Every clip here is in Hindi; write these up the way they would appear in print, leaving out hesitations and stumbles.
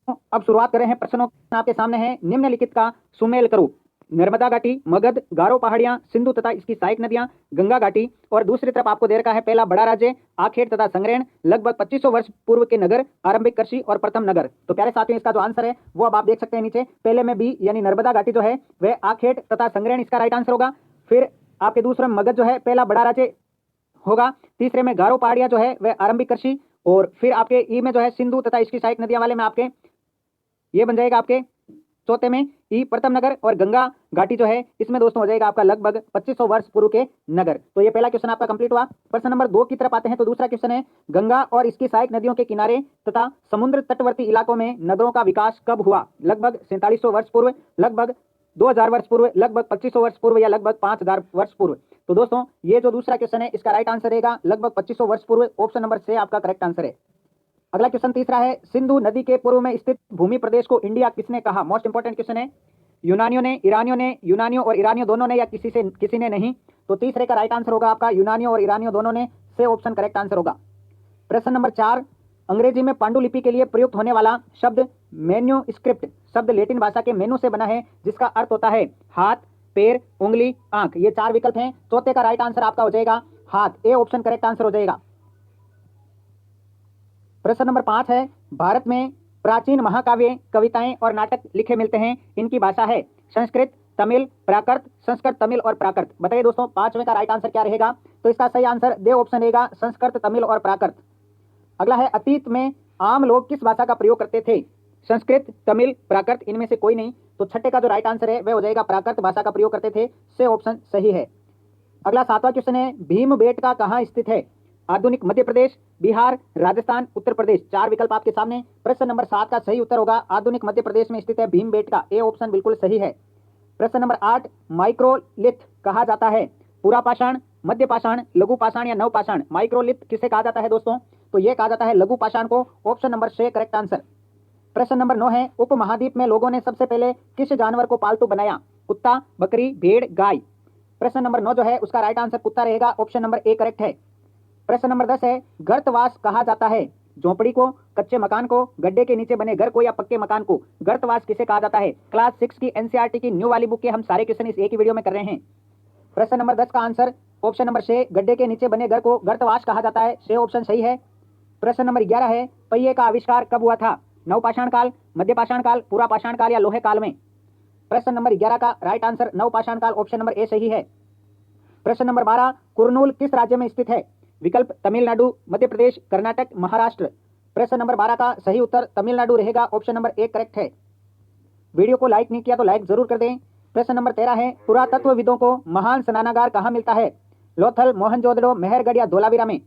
अब शुरुआत कर रहे हैं प्रश्नों। आपके सामने है निम्नलिखित का सुमेल करो। नर्मदा घाटी, मगध, गारो पहाड़ियां, सिंधु तथा इसकी सहायक नदियां, गंगा घाटी, और दूसरी तरफ आपको दे रखा है पहला बड़ा राज्य आखेट तथा संग्रहण, लगभग 2500 वर्ष पूर्व के नगर, आरंभिक कृषि और प्रथम नगर। तो प्यारे साथियों, इसका जो आंसर है वो अब आप देख सकते हैं नीचे। पहले में बी यानी नर्मदा घाटी जो है वह आखेट तथा संग्रहण इसका राइट आंसर होगा। फिर आपके दूसरे में मगध जो है पहला बड़ा राज्य होगा। तीसरे में गारो पहाड़ियां जो है वह आरंभिक कृषि, और फिर आपके ई में जो है सिंधु तथा इसकी सहायक नदियां वाले में आपके ये बन जाएगा आपके चौथे में ई प्रथम नगर, और गंगा घाटी जो है इसमें दोस्तों हो जाएगा आपका लगभग 2500 वर्ष पूर्व के नगर। तो ये पहला क्वेश्चन आपका कंप्लीट हुआ। प्रश्न नंबर 2 की तरफ आते हैं। तो दूसरा क्वेश्चन है गंगा और इसकी सहायक नदियों के किनारे तथा समुद्र तटवर्ती इलाकों में नगरों का विकास कब हुआ? लगभग 4700 वर्ष पूर्व, लगभग 2000 वर्ष पूर्व, लगभग 2500 वर्ष पूर्व, या लगभग 5000 वर्ष पूर्व। तो दोस्तों ये जो दूसरा क्वेश्चन है इसका राइट आंसर रहेगा लगभग 2500 वर्ष पूर्व। ऑप्शन नंबर से आपका करेक्ट आंसर है। अगला क्वेश्चन तीसरा है सिंधु नदी के पूर्व में स्थित भूमि प्रदेश को इंडिया किसने कहा? मोस्ट इंपोर्टेंट क्वेश्चन है। यूनानियों ने, ईरानियों ने, यूनानियों और ईरानियों दोनों ने, या किसी ने नहीं? तो तीसरे का राइट आंसर होगा आपका यूनानियों और ईरानियों दोनों ने, से ऑप्शन करेक्ट आंसर होगा। प्रश्न नंबर 4, अंग्रेजी में पांडुलिपि के लिए प्रयुक्त होने वाला शब्द मेन्यूस्क्रिप्ट शब्द लेटिन भाषा के मेनू से बना है जिसका अर्थ होता है हाथ, पैर, उंगली, आंख। ये 4 विकल्प हैं। चौथे का राइट आंसर आपका हो जाएगा हाथ, ए ऑप्शन करेक्ट आंसर हो जाएगा। प्रश्न नंबर 5 है भारत में प्राचीन महाकाव्य, कविताएं और नाटक लिखे मिलते हैं, इनकी भाषा है संस्कृत, तमिल, प्राकृत, संस्कृत, तमिल और प्राकृत। बताइए दोस्तों 5वें का राइट आंसर क्या रहेगा? तो इसका सही आंसर दे ऑप्शन रहेगा संस्कृत, तमिल और प्राकृत। अगला है अतीत में आम लोग किस भाषा का प्रयोग करते थे? संस्कृत, तमिल, प्राकृत, इनमें से कोई नहीं। तो छठे का जो राइट आंसर है वह हो जाएगा प्राकृत भाषा का प्रयोग करते थे, से ऑप्शन सही है। अगला 7वां क्वेश्चन है भीमबेटका कहाँ स्थित है? आधुनिक मध्य प्रदेश, बिहार, राजस्थान, उत्तर प्रदेश। 4 विकल्प आपके सामने। प्रश्न नंबर 7 का सही उत्तर होगा आधुनिक मध्य प्रदेश में स्थित है भीमबेटका, ए ऑप्शन बिल्कुल सही है। प्रश्न नंबर 8 माइक्रोलिथ कहा जाता है पूरा पाषाण, मध्य पाषाण, लघु पाषाण या नव पाषाण? माइक्रोलिथ किसे कहा जाता है दोस्तों? तो यह कहा जाता है लघु पाषाण को, ऑप्शन नंबर से करेक्ट आंसर। प्रश्न नंबर 9 है उपमहाद्वीप में लोगों ने सबसे पहले किस जानवर को पालतू बनाया? कुत्ता, बकरी, भेड़, गाय। प्रश्न नंबर 9 जो है उसका राइट आंसर कुत्ता रहेगा, ऑप्शन नंबर ए करेक्ट है। प्रश्न नंबर 10 है गर्तवास कहा जाता है झोपड़ी को, कच्चे मकान को, गड्ढे के नीचे बने घर को, या पक्के मकान को? गर्तवास किसे कहा जाता है? क्लास 6 की एनसीईआरटी की न्यू वाली बुक के हम सारे क्वेश्चन इस एक ही वीडियो में कर रहे हैं। प्रश्न नंबर 10 का आंसर ऑप्शन नंबर से गड्ढे के नीचे बने घर को गर्तवास कहा जाता है, से ऑप्शन सही है। प्रश्न नंबर 11 है पहिए का आविष्कार कब हुआ था? नवपाषाण काल, मध्य पाषाण काल, पूरा पाषाण काल या लोहे काल में? प्रश्न नंबर 11 का राइट आंसर नवपाषाण काल, ऑप्शन नंबर ए सही है। प्रश्न नंबर 12 कुरनूल किस राज्य में स्थित है? विकल्प तमिलनाडु, मध्य प्रदेश, कर्नाटक, महाराष्ट्र। प्रश्न नंबर 12 का सही उत्तर तमिलनाडु रहेगा, ऑप्शन नंबर ए करेक्ट है। वीडियो को लाइक नहीं किया तो लाइक जरूर कर दें। प्रश्न नंबर 13 है पुरातत्वविदों को महान स्नानागार कहाँ मिलता है? लोथल, मोहनजोदड़ो, मेहरगढ़ या धोलावीरा में?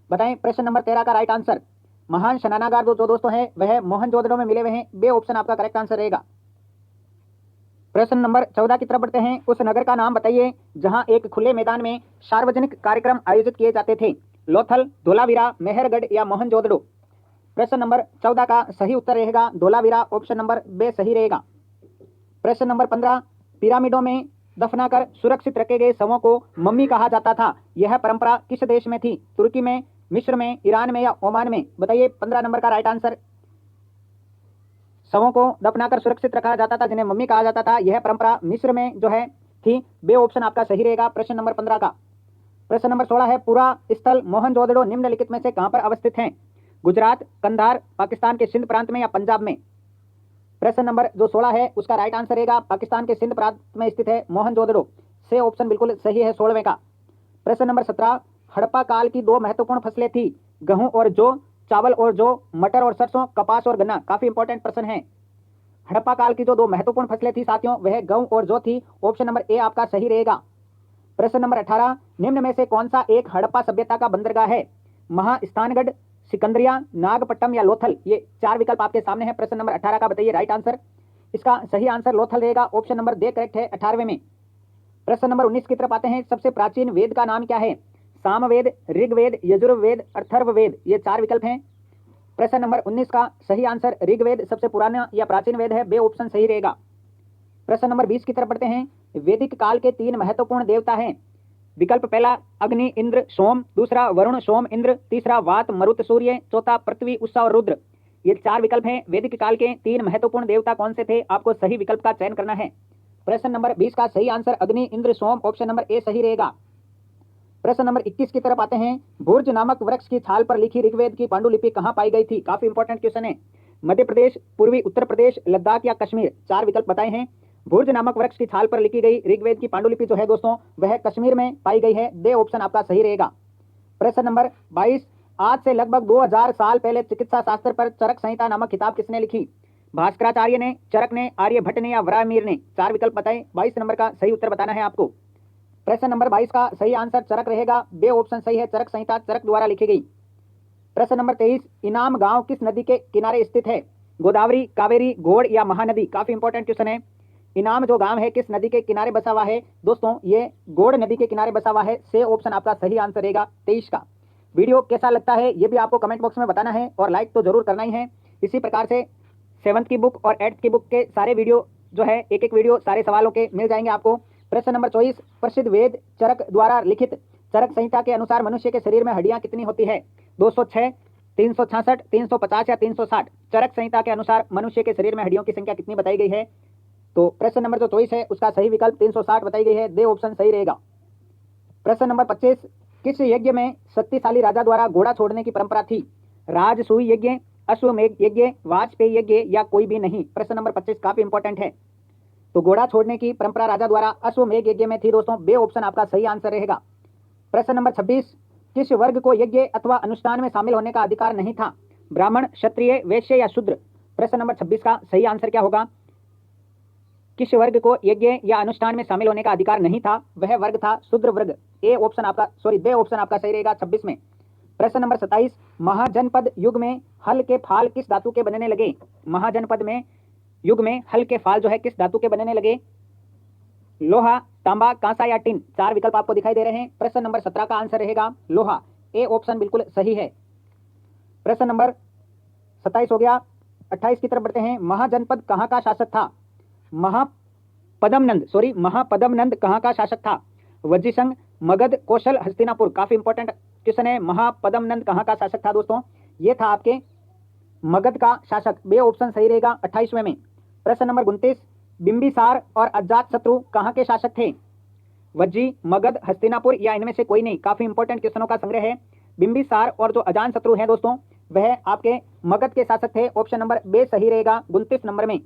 बताएं प्रश्न नंबर 13 का राइट आंसर। महान स्नानागार जो दोस्तों है वह मोहनजोदड़ो में मिले हुए हैं, बे ऑप्शन आपका करेक्ट आंसर रहेगा। प्रश्न नंबर 14 की तरफ बढ़ते हैं। उस नगर का नाम बताइए जहां एक खुले मैदान में सार्वजनिक कार्यक्रम आयोजित किए जाते थे। लोथल, धोलावीरा, मेहरगढ़ या मोहनजोदड़ो? प्रश्न नंबर 14 का सही उत्तर रहेगा धोलावीरा, ऑप्शन नंबर बे सही रहेगा। प्रश्न नंबर 15 पिरामिडों में दफनाकर सुरक्षित रखे गए शवों को मम्मी कहा जाता था, यह परंपरा किस देश में थी? तुर्की में, मिस्र में, ईरान में या ओमान में? बताइए 15 नंबर का राइट आंसर। शवों को दफनाकर सुरक्षित रखा जाता था जिन्हें मम्मी कहा जाता था, यह परंपरा मिस्र में जो है थी, बे ऑप्शन आपका सही रहेगा प्रश्न नंबर 15 का। प्रश्न नंबर 16 है पूरा स्थल मोहनजोदड़ो निम्नलिखित में से कहां पर अवस्थित है? गुजरात, कंधार, पाकिस्तान के सिंध प्रांत में या पंजाब में? प्रश्न नंबर जो 16 है उसका राइट आंसर रहेगा पाकिस्तान के सिंध प्रांत में स्थित है मोहनजोदड़ो, से ऑप्शन बिल्कुल सही है 16वें का। प्रश्न नंबर 17 हड़प्पा काल की 2 महत्वपूर्ण फसलें थी, गेहूं और जौ, चावल और जौ, मटर और सरसों, कपास और गन्ना। काफी इंपॉर्टेंट प्रश्न है। हड़प्पा काल की जो 2 महत्वपूर्ण फसलें थी साथियों वह गेहूं और जौ थी, ऑप्शन नंबर ए आपका सही रहेगा। प्रश्न नंबर 18 निम्न में से कौन सा एक हड़प्पा सभ्यता का बंदरगाह है? महास्थानगढ़, सिकंदरिया, नागपट्टनम या लोथल? ये 4 विकल्प आपके सामने है। प्रश्न नंबर 18 का बताइए राइट आंसर। इसका सही आंसर लोथल रहेगा, ऑप्शन नंबर दे करेक्ट है 18वें में। प्रश्न नंबर 19 की तरफ आते हैं। सबसे प्राचीन वेद का नाम क्या है? सामवेद, ऋग्वेद, यजुर्वेद, अथर्ववेद? ये 4 विकल्प हैं। प्रश्न नंबर 19 का सही आंसर ऋग्वेद सबसे पुराना या प्राचीन वेद है, बे ऑप्शन सही रहेगा। प्रश्न नंबर 20 की तरफ बढ़ते हैं। वैदिक काल के 3 महत्वपूर्ण देवता हैं। विकल्प पहला अग्नि, इंद्र, सोम, दूसरा वरुण, सोम, इंद्र, तीसरा वात, मरुत, सूर्य, चौथा पृथ्वी, उषा और रुद्र। ये 4 विकल्प हैं। वैदिक काल के 3 महत्वपूर्ण देवता कौन से थे? आपको सही विकल्प का चयन करना है। प्रश्न नंबर 20 का सही आंसर अग्नि, इंद्र, सोम, ऑप्शन नंबर ए सही रहेगा। प्रश्न नंबर 21 की तरफ आते हैं। भुर्ज नामक वृक्ष की छाल पर लिखी ऋग्वेद की पांडुलिपि कहाँ पाई गई थी? काफी इंपॉर्टेंट क्वेश्चन है। मध्य प्रदेश, पूर्वी उत्तर प्रदेश, लद्दाख या कश्मीर? 4 विकल्प बताए हैं। भुर्ज नामक वृक्ष की छाल पर लिखी गई ऋग्वेद की पांडुलिपि जो है दोस्तों वह कश्मीर में पाई गई है। दे ऑप्शन आपका सही रहेगा। प्रश्न नंबर 22, आज से लगभग 2000 साल पहले चिकित्सा शास्त्र पर चरक संहिता नामक किताब किसने लिखी? भास्कराचार्य ने, चरक ने, आर्यभट्ट ने या वराहमिहिर ने? 4 विकल्प बताएं। 22 नंबर का सही उत्तर बताना है आपको। प्रश्न नंबर 22 का सही आंसर चरक रहेगा। बे ऑप्शन सही है। चरक संहिता चरक द्वारा लिखी गई। प्रश्न नंबर 23, इनाम गांव किस नदी के किनारे स्थित है? गोदावरी, कावेरी, घोड़ या महानदी? काफी इंपॉर्टेंट क्वेश्चन है। इनाम जो गांव है किस नदी के किनारे बसा हुआ है? दोस्तों ये घोड़ नदी के किनारे बसा हुआ है। से ऑप्शन आपका सही आंसर रहेगा 23 का। वीडियो कैसा लगता है ये भी आपको कमेंट बॉक्स में बताना है और लाइक तो जरूर करना ही है। इसी प्रकार से 7th की बुक और 8th की बुक के सारे वीडियो जो है एक वीडियो सारे सवालों के मिल जाएंगे आपको। प्रश्न नंबर 24, प्रसिद्ध वेद चरक द्वारा लिखित चरक संहिता के अनुसार मनुष्य के शरीर में हड्डियां कितनी होती है? 206, 366, 350 या 360? चरक संहिता के अनुसार मनुष्य के शरीर में हड्डियों की संख्या कितनी बताई गई है? तो प्रश्न नंबर जो 24 है उसका सही विकल्प 360 बताई गई है। दे ऑप्शन सही रहेगा। प्रश्न नंबर 25, किस यज्ञ में शक्तिशाली राजा द्वारा घोड़ा छोड़ने की परंपरा थी? राजसूय यज्ञ, अश्वमेध यज्ञ, वाजपेयी यज्ञ या कोई भी नहीं? प्रश्न नंबर 25 काफी इंपॉर्टेंट है। तो घोड़ा छोड़ने की परंपरा राजा द्वारा अश्वमेध यज्ञ में थी दोस्तों। बे ऑप्शन आपका सही आंसर रहेगा। प्रश्न नंबर 26, किस वर्ग को यज्ञ अथवा अनुष्ठान में शामिल होने का अधिकार नहीं था? ब्राह्मण, क्षत्रिय, वैश्य या शूद्र? प्रश्न नंबर 26 का सही आंसर क्या होगा? किस वर्ग को यज्ञ या अनुष्ठान में शामिल होने का अधिकार नहीं था? वह वर्ग था शूद्र वर्ग। ए ऑप्शन आपका बे ऑप्शन आपका सही रहेगा 26 में। प्रश्न नंबर 27, महाजनपद युग में हल के फाल किस धातु के बनने लगे? महाजनपद में युग में हल के फाल जो है किस धातु के बनने लगे? लोहा, तांबा, कांसा या टिन? 4 विकल्प आपको दिखाई दे रहे हैं। प्रश्न नंबर 17 का आंसर रहेगा लोहा। ए ऑप्शन बिल्कुल सही है। प्रश्न नंबर 27 हो गया। 28 की तरफ बढ़ते हैं। महाजनपद कहाँ का शासक था? महापदमनंद कहाँ का शासक था? वज्जीसंघ, मगध, कौशल, हस्तिनापुर? काफी इंपॉर्टेंट क्वेश्चन है। महापदमनंद कहाँ का शासक था दोस्तों? ये था आपके मगध का शासक। बे ऑप्शन सही रहेगा 28वें में। प्रश्न नंबर 29, बिंबिसार और अजातशत्रु कहाँ के शासक थे? वज्जी, मगध, हस्तिनापुर या इनमें से कोई नहीं? काफी इंपॉर्टेंट क्वेश्चनों का संग्रह है। बिंबिसार और जो अजातशत्रु हैं दोस्तों वह आपके मगध के शासक थे। ऑप्शन नंबर बे सही रहेगा 29 नंबर में।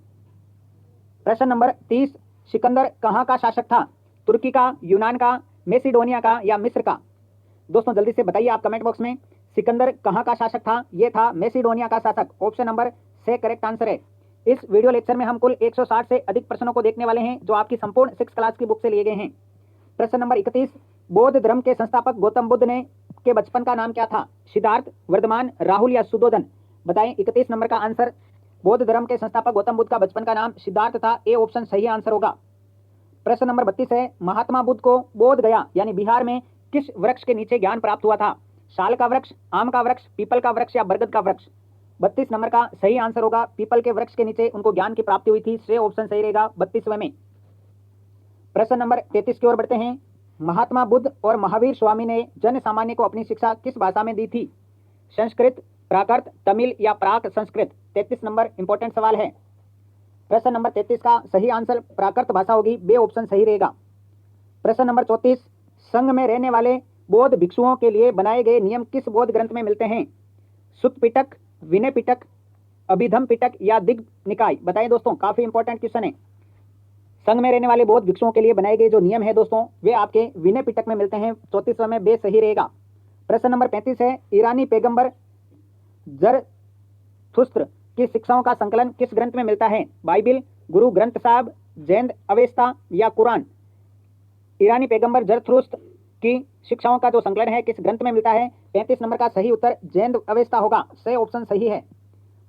प्रश्न नंबर 30, सिकंदर कहाँ का शासक था? तुर्की का, यूनान का, मेसिडोनिया का या मिस्र का? दोस्तों जल्दी से बताइए आप कमेंट बॉक्स में। सिकंदर कहाँ का शासक था? ये था मेसिडोनिया का शासक। ऑप्शन नंबर से करेक्ट आंसर है। इस वीडियो लेक्चर में हम कुल 160 से अधिक प्रश्नों को देखने वाले हैं जो आपकी संपूर्ण 6th क्लास की बुक से लिए गए हैं। प्रश्न नंबर 31, बौद्ध धर्म के संस्थापक गौतम बुद्ध ने के बचपन का नाम क्या था? सिद्धार्थ, वर्धमान, राहुल या सुधोधन? बताएं 31 नंबर का आंसर। बौद्ध धर्म के संस्थापक गौतम बुद्ध का बचपन का नाम सिद्धार्थ था। ए ऑप्शन सही आंसर होगा। प्रश्न नंबर 32 है, महात्मा बुद्ध को बोध गया यानी बिहार में किस वृक्ष के नीचे ज्ञान प्राप्त हुआ था? साल का वृक्ष, आम का वृक्ष, पीपल का वृक्ष या बरगद का वृक्ष? 32 नंबर का सही आंसर होगा। पीपल के वृक्ष के नीचे उनको ज्ञान की प्राप्ति हुई थी। से ऑप्शन सही रहेगा 32वें में। प्रश्न नंबर 33 की ओर बढ़ते हैं। महात्मा बुद्ध और महावीर स्वामी ने जन सामान्य को अपनी शिक्षा किस भाषा में दी थी? संस्कृत, प्राकृत, तमिल या प्राक संस्कृत? 33 नंबर इंपॉर्टेंट सवाल है। प्रश्न नंबर 33 का सही आंसर प्राकृत भाषा होगी। बे ऑप्शन सही रहेगा। प्रश्न नंबर 34, संघ में रहने वाले बौद्ध भिक्षुओं के लिए बनाए गए नियम किस बौद्ध ग्रंथ में मिलते हैं? सुत्त पिटक, विनय पिटक, अभिधम पिटक या दिग्ग निकाय? बताएं दोस्तों, काफी इंपॉर्टेंट क्वेश्चन है। संघ में रहने वाले बौद्ध भिक्षुओं के लिए बनाए गए जो नियम है दोस्तों वे आपके विनय पिटक में मिलते हैं। 34वें में बे सही रहेगा। प्रश्न नंबर 35 है, ईरानी पैगंबर जरथुस्त्र की शिक्षाओं का संकलन किस ग्रंथ में मिलता है? बाइबिल, गुरु ग्रंथ साहब, जैन अवेस्ता या कुरान? ईरानी पैगंबर जरथुस्त्र की शिक्षाओं का जो संकलन है किस ग्रंथ में मिलता है? 35 नंबर का सही उत्तर जैन अवेस्ता होगा। सही ऑप्शन सही है।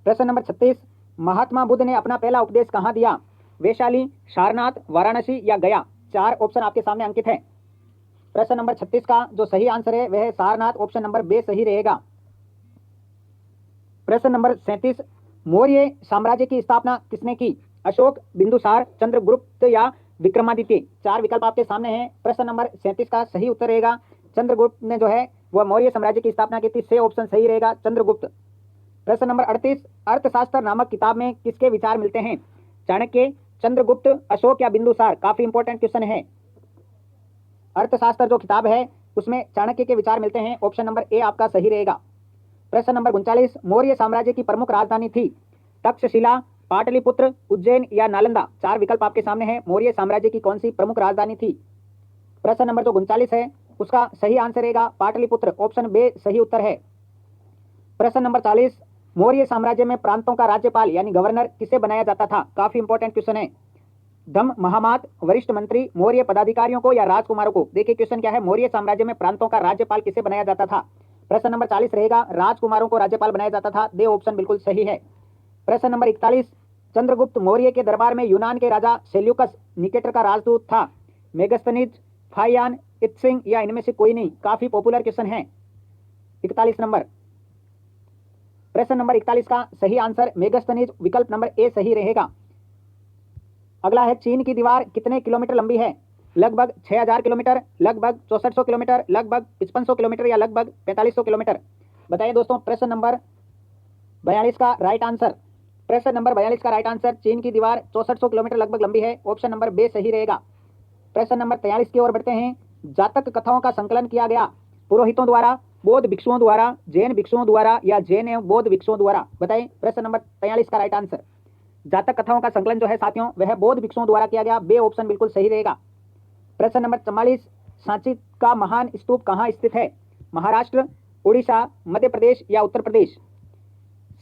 प्रश्न नंबर 36, महात्मा बुद्ध ने अपना पहला उपदेश कहाँ दिया? वैशाली, सारनाथ, वाराणसी या गया? 4 ऑप्शन आपके सामने अंकित है। प्रश्न नंबर 36 का जो सही आंसर है वह सारनाथ। ऑप्शन नंबर बे सही रहेगा। प्रश्न नंबर 37, मौर्य साम्राज्य की स्थापना किसने की? अशोक, बिंदुसार, चंद्रगुप्त या विक्रमादित्य? 4 विकल्प आपके सामने हैं। प्रश्न नंबर 37 का सही उत्तर रहेगा चंद्रगुप्त ने जो है वह मौर्य साम्राज्य की स्थापना की थी। से ऑप्शन सही रहेगा चंद्रगुप्त। प्रश्न नंबर 38, अर्थशास्त्र नामक किताब में किसके विचार मिलते हैं? चाणक्य, चंद्रगुप्त, अशोक या बिंदुसार? काफी इंपॉर्टेंट क्वेश्चन है। अर्थशास्त्र जो किताब है उसमें चाणक्य के विचार मिलते हैं। ऑप्शन नंबर ए आपका सही रहेगा। प्रश्न नंबर 39, मौर्य साम्राज्य की प्रमुख राजधानी थी? तक्षशिला, पाटलिपुत्र, उज्जैन या नालंदा? 4 विकल्प आपके सामने हैं। मौर्य साम्राज्य की कौन सी प्रमुख राजधानी थी? प्रश्न नंबर जो 39 है उसका सही आंसर रहेगा पाटलिपुत्र। ऑप्शन बी सही उत्तर है। प्रश्न नंबर 40, मौर्य साम्राज्य में प्रांतों का राज्यपाल यानी गवर्नर किसे बनाया जाता था? काफी इंपॉर्टेंट क्वेश्चन है। धम महामात, वरिष्ठ मंत्री, मौर्य पदाधिकारियों को या राजकुमारों को? देखिए क्वेश्चन क्या है, मौर्य साम्राज्य में प्रांतों का राज्यपाल किसे बनाया जाता था? प्रश्न नंबर 40 रहेगा राजकुमारों को राज्यपाल बनाया जाता था। दे ऑप्शन बिल्कुल सही है। प्रश्न नंबर 41, चंद्रगुप्त मौर्य के दरबार में यूनान के राजा सेल्यूकस निकेटर का राजदूत था? मेगस्थनीज, फाइयान, इत्सिंग या इनमें से कोई नहीं? काफी पॉपुलर क्वेश्चन है। 41 नंबर, प्रश्न नंबर 41 का सही आंसर मेगस्थनीज, विकल्प नंबर ए सही रहेगा। अगला है, चीन की दीवार कितने किलोमीटर लंबी है? लगभग 6000 किलोमीटर, लगभग 6400 किलोमीटर, लगभग 5500 किलोमीटर या लगभग 4500 किलोमीटर? बताइए दोस्तों। प्रश्न नंबर 42 का राइट आंसर, प्रश्न नंबर 42 का राइट आंसर, चीन की दीवार 6400 किलोमीटर लगभग लंबी है। ऑप्शन नंबर बी सही रहेगा। प्रश्न नंबर 43 की ओर बढ़ते हैं। जातक कथाओं का संकलन किया गया पुरोहितों द्वारा, बौद्ध भिक्षुओं द्वारा, जैन भिक्षुओं द्वारा या जैन एवं बौद्ध भिक्षुओं द्वारा? बताएं प्रश्न नंबर 43 का राइट आंसर। जातक कथाओं का संकलन जो है साथियों वह बौद्ध भिक्षुओं द्वारा किया गया। बे ऑप्शन बिल्कुल सही रहेगा। प्रश्न नंबर 44, सांची का महान स्तूप कहाँ स्थित है? महाराष्ट्र, उड़ीसा, मध्य प्रदेश या उत्तर प्रदेश?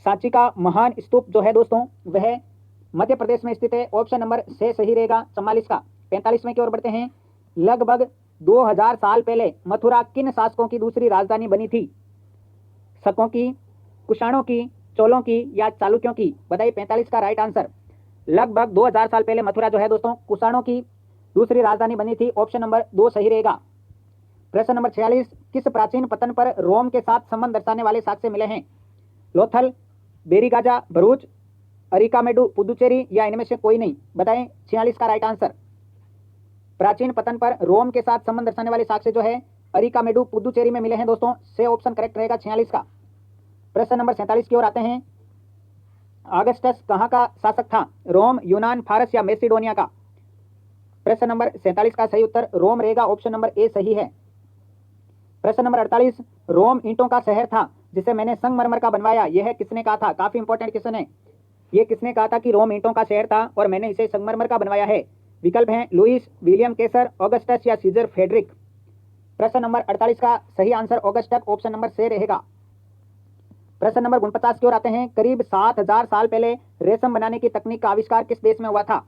सांची का महान स्तूप जो है दोस्तों वह मध्य प्रदेश में स्थित है। ऑप्शन नंबर से सही रहेगा 44 का। 45वें की ओर बढ़ते हैं। लगभग 2000 साल पहले मथुरा किन शासकों की दूसरी राजधानी बनी थी? शकों की, कुषाणों की, चोलों की या चालुक्यों की? बताइए 45 का राइट आंसर। लगभग 2000 साल पहले मथुरा जो है दोस्तों कुषाणों की दूसरी राजधानी बनी थी। ऑप्शन नंबर 2 सही रहेगा। प्रश्न नंबर 46, किस प्राचीन पत्तन पर रोम के साथ संबंध दर्शाने वाले साक्ष्य मिले हैं? लोथल, बेरीगाजा, भरूच, अरिकामेडु, पुदुचेरी या इनमें से कोई नहीं? बताएं 46 का राइट आंसर। प्राचीन पतन पर रोम के साथ संबंध दर्शाने वाले साक्ष्य जो है अरिकामेडु, पुदुचेरी में मिले हैं दोस्तों। से ऑप्शन करेक्ट रहेगा 46 का। प्रश्न नंबर 47 की ओर आते हैं। ऑगस्टस कहाँ का शासक था? रोम, यूनान, फारस या मैसिडोनिया का? प्रश्न नंबर 47 का सही उत्तर रोम रहेगा। ऑप्शन नंबर ए सही है। प्रश्न नंबर 48, रोम ईंटों का शहर था जिसे मैंने संगमरमर का बनवाया, यह किसने कहा था? काफी इंपॉर्टेंट क्वेश्चन है। यह किसने कहा था कि रोम ईंटों का शहर था और मैंने इसे संगमरमर का बनवाया है? विकल्प हैं लुइस, विलियम केसर, ऑगस्टस या सीजर फेडरिक। प्रश्न नंबर 48 का सही आंसर ऑगस्टस, ऑप्शन नंबर से रहेगा। प्रश्न नंबर 49 की ओर आते हैं। करीब 7000 साल पहले रेशम बनाने की तकनीक का आविष्कार किस देश में हुआ था?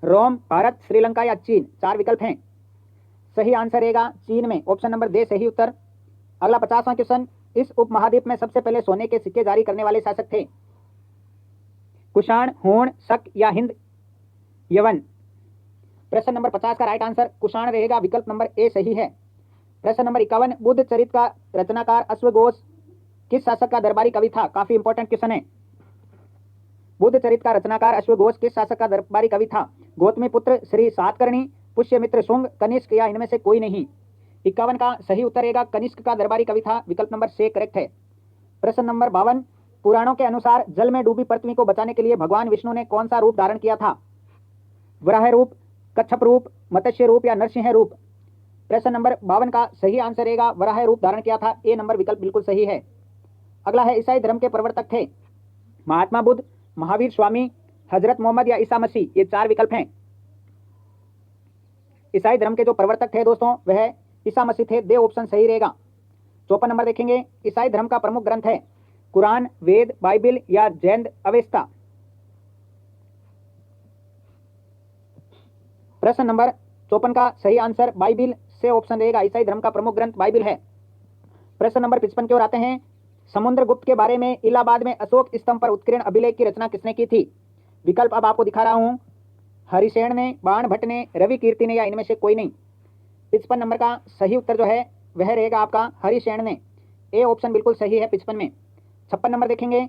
रोम, भारत, श्रीलंका या चीन? 4 विकल्प हैं। सही आंसर रहेगा चीन में। ऑप्शन नंबर दे सही उत्तर। अगला 50वां क्वेश्चन, इस उपमहाद्वीप में सबसे पहले सोने के सिक्के जारी करने वाले शासक थे? कुषाण, हूण, शक या हिंद यवन? प्रश्न नंबर 50 का राइट आंसर कुषाण रहेगा। विकल्प नंबर ए सही है। प्रश्न नंबर 51, बुद्ध चरित का रचनाकार अश्वघोष किस शासक का दरबारी कवि था? काफी इंपॉर्टेंट क्वेश्चन है। बुद्ध चरित का रचनाकार अश्वघोष किस शासक का दरबारी कवि था? गौतमी पुत्र, श्री सातकर्णी, पुष्यमित्र शुंग, कनिष्क या इनमें से कोई नहीं? 51 का सही उत्तर रहेगा कनिष्क का दरबारी कवि था। विकल्प नंबर से करेक्ट है। प्रश्न नंबर 52, पुराणों के अनुसार जल में डूबी पृथ्वी को बचाने के लिए भगवान विष्णु ने कौन सा रूप धारण किया था? वराह रूप, कच्छप रूप, मत्स्य रूप या नरसिंह रूप? प्रश्न नंबर 52 का सही आंसर रहेगा वराह रूप धारण किया था। ए नंबर विकल्प बिल्कुल सही है। अगला है, ईसाई धर्म के प्रवर्तक थे? महात्मा बुद्ध, महावीर स्वामी, हजरत मोहम्मद या ईसा मसीह? ये 4 विकल्प हैं। ईसाई धर्म के जो प्रवर्तक थे दोस्तों वह ईसा मसीह थे। दे ऑप्शन सही रहेगा। 54 नंबर देखेंगे। ईसाई धर्म का प्रमुख ग्रंथ है? कुरान, वेद, बाइबिल या जैन अवेस्ता? प्रश्न नंबर 54 का सही आंसर बाइबिल से ऑप्शन रहेगा। ईसाई धर्म का प्रमुख ग्रंथ बाइबिल है। प्रश्न नंबर 55 की ओर आते हैं। समुद्रगुप्त के बारे में इलाहाबाद में अशोक स्तंभ पर उत्कीर्ण अभिलेख की रचना किसने की थी? विकल्प अब आपको दिखा रहा हूं। हरिसेन ने, बाण भट्ट ने, रवि कीर्ति ने या इनमें से कोई नहीं? 55 नंबर का सही उत्तर जो है वह रहेगा आपका हरिसेन ने। ए ऑप्शन बिल्कुल सही है 55 में। 56 नंबर देखेंगे।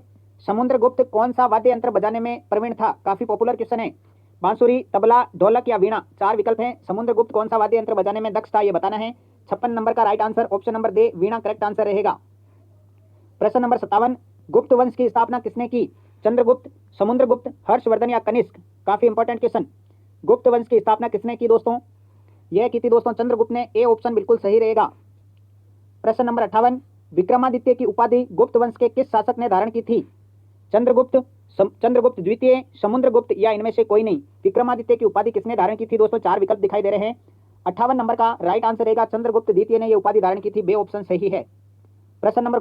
समुद्रगुप्त कौन सा वाद्य यंत्र बजाने में प्रवीण था? काफी पॉपुलर क्वेश्चन है। बांसुरी, तबला, ढोलक या वीणा? 4 विकल्प हैं। समुद्रगुप्त कौन सा वाद्य यंत्र बजाने में दक्ष था ये बताना है। 56 नंबर का राइट आंसर ऑप्शन नंबर दे वीणा करेक्ट आंसर रहेगा। प्रश्न नंबर 57, गुप्त वंश की स्थापना किसने की? चंद्रगुप्त, समुद्रगुप्त, हर्षवर्धन या कनिष्क? काफी इंपॉर्टेंट क्वेश्चन। गुप्त वंश की स्थापना किसने की दोस्तों? यह की थी दोस्तों चंद्रगुप्त ने। ए ऑप्शन बिल्कुल सही रहेगा। प्रश्न नंबर 58, विक्रमादित्य की उपाधि गुप्त वंश के किस शासक ने धारण की थी? चंद्रगुप्त, चंद्रगुप्त द्वितीय, समुद्रगुप्त या इनमें से कोई नहीं? विक्रमादित्य की उपाधि किसने धारण की थी दोस्तों? 4 विकल्प दिखाई दे रहे हैं। 58 नंबर का राइट आंसर रहेगा चंद्रगुप्त द्वितीय ने यह उपाधि धारण की थी। बे ऑप्शन सही है। प्रश्न नंबर